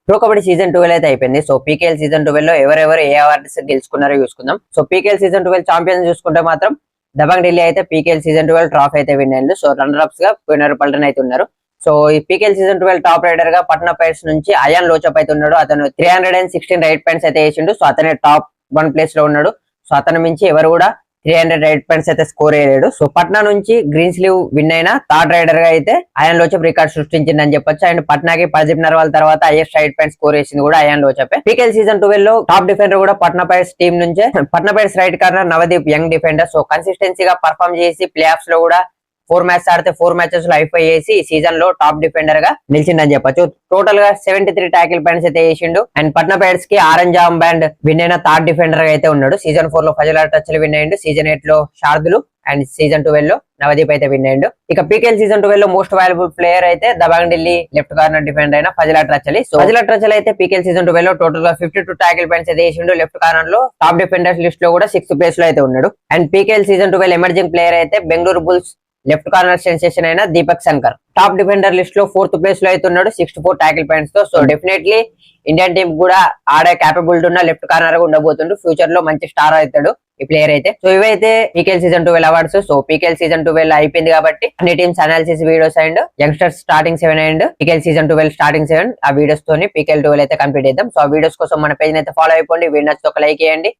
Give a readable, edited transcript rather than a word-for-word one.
Pro kabaddi season 12 అయితే అయిపోయింది. So PKL season 12 లో ఎవరెవరు ఏ అవార్డ్స్ గెలుచుకున్నారో చూసుకుందాం. సో పీకేఎల్ సీజన్ 12 ఛాంపియన్స్ చూసుకుంటే మాత్రం దబంగ్ ఢిల్లీ అయితే పీకేఎల్ సీజన్ 12 ట్రాఫీ అయితే విన్ అయ్యింది. సో రన్నర్ అప్స్ గా పోయినారు పల్టన్ అయితే ఉన్నారు. సో ఈ పీకేఎల్ సీజన్ 12 టాప్ రైడర్ గా పట్నా పైరట్స్ నుంచి అయాన్ లోచప్ అయితే ఉన్నాడు. అతను 316 రైట్ పాయింట్స్ అయితే వేసిండు. సో అతనే టాప్ 1 ప్లేస్ లో ఉన్నాడు. సో అతని మించి ఎవరు కూడా 300 రైట్ పాయింట్స్ అయితే స్కోర్ చేయలేడు. సో పట్నా నుంచి గ్రీన్ స్లీవ్ విన్ అయిన థర్డ్ రైడర్ గా అయితే అయాన్ లోచప్ రికార్డ్ సృష్టించిందని చెప్పొచ్చు. అండ్ పట్నాకి ప్రదీప్ నర్వాల్ తర్వాత హైయెస్ట్ రైట్ పాయింట్ స్కోర్ చేసింది కూడా అయాన్ లోచప్. పీకేఎల్ సీజన్ 12 లో టాప్ డిఫెండర్ కూడా పట్నా పైరట్స్ టీం నుంచే. Patna Pirates right corner Navdeep young defender. So కన్సిస్టెన్సీగా పర్ఫార్మ్ చేసి ప్లే ఆఫ్స్ లో కూడా 4 మ్యాచ్ ఆడితే 4 మ్యాచెస్ లో హైఫై చేసి ఈ సీజన్ లో టాప్ డిఫెండర్ గా నిలిచిందని చెప్పొచ్చు. టోటల్ గా 73 ట్యాకిల్ పాయింట్స్ అయితే చేసిండు. అండ్ పట్నా పైరట్స్ కి ఆరెంజ్ ఆర్మ్ బ్యాండ్ విన్ అయిన థర్డ్ డిఫెండర్ గా అయితే ఉన్నాడు. సీజన్ 4 లో ఫజల్ టచ్ విన్ అయ్యిండు. సీజన్ 8 లో శార్దులు అండ్ సీజన్ 12 లో నవదీప్ అయితే విన్ అయ్యిండు. ఇక పీకేఎల్ సీజన్ 12 లో మోస్ట్ వాల్యుబుల్ ప్లేయర్ అయితే Dabangg Delhi left corner defender అయిన ఫజల్ ట్రచలి. సో ఫజల్ ట్రచలి అయితే పీకేఎల్ సీజన్ 12 లో టోటల్ గా 52 ట్యాకిల్ పాయింట్స్ అయితే చేసిండు. లెఫ్ట్ కార్నర్ లో టాప్ డిఫెండర్స్ లిస్ట్ లో కూడా 6th ప్లేస్ లో అయితే ఉన్నాడు. And PKL season 12 emerging player అయితే Bengaluru Bulls left corner sensation అయిన Deepak Shankar top defender list లో 4th ప్లేస్ లో అయితే ఉన్నాడు 64 ట్యాకిల్ పాయింట్స్ తో. సో డెఫినెట్లీ ఇండియన్ టీం కూడా ఆడే క్యాపబిలిటీ ఉన్న లెఫ్ట్ కార్నర్ గా ఉండబోతుండు. ఫ్యూచర్ లో మంచి స్టార్ అవుతాడు ఈ ప్లేయర్ అయితే. సో ఇవైతే PKL season 12 awards. So PKL season 12 అయిపోయింది కాబట్టి అన్ని teams analysis videos and youngsters starting 7 and PKL season 12 starting 7 ఆ వీడియోస్ తోని పీకేఎల్ 12 అయితే కంప్లీట్ చేద్దాం. సో ఆ వీడియోస్ కోసం మన పేజ్ అయితే ఫాలో అయిపోండి. వీడియో నచ్చితే ఒక లైక్ చేయండి.